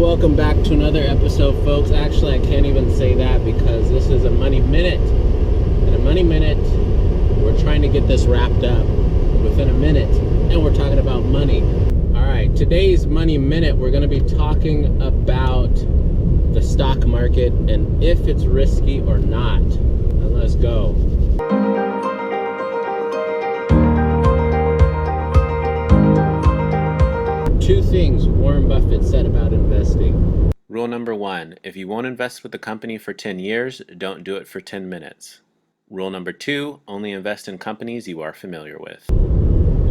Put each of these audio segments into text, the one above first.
welcome back to another episode, folks. Actually, I can't even say that because this is a Money Minute. In a Money Minute, we're trying to get this wrapped up within a minute, and we're talking about money. All right, today's Money Minute, we're going to be talking about the stock market and if it's risky or not. Now let's go. Two things Warren Buffett said about investing. Rule number 1, if you won't invest with the company for 10 years, don't do it for 10 minutes. Rule number 2, only invest in companies you are familiar with.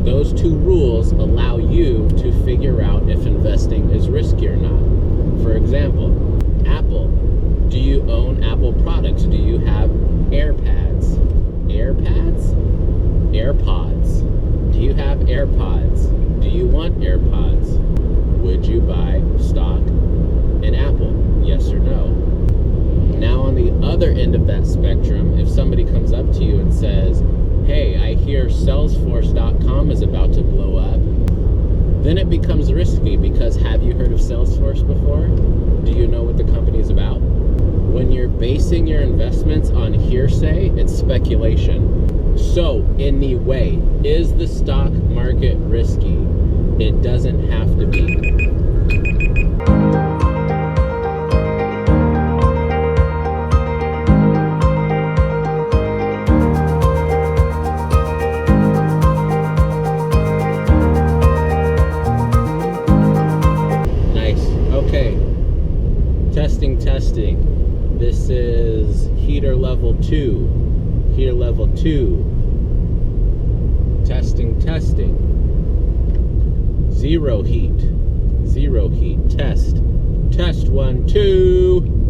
Those two rules allow you to figure out if investing is risky or not. For example, Apple. Do you own Apple products? Do you have AirPads? AirPods? Do you have AirPods? Do you want AirPods? Would you buy stock in Apple? Yes or no? Now on the other end of that spectrum, if somebody comes up to you and says, hey, I hear Salesforce.com is about to blow up, then it becomes risky because have you heard of Salesforce before? Do you know what the company is about? When you're basing your investments on hearsay, it's speculation. So, anyway, is the stock market risky? It doesn't have to be. Nice. Okay. Testing. This is heater level 2. Heater level 2. Testing. Zero heat. Test 1 2.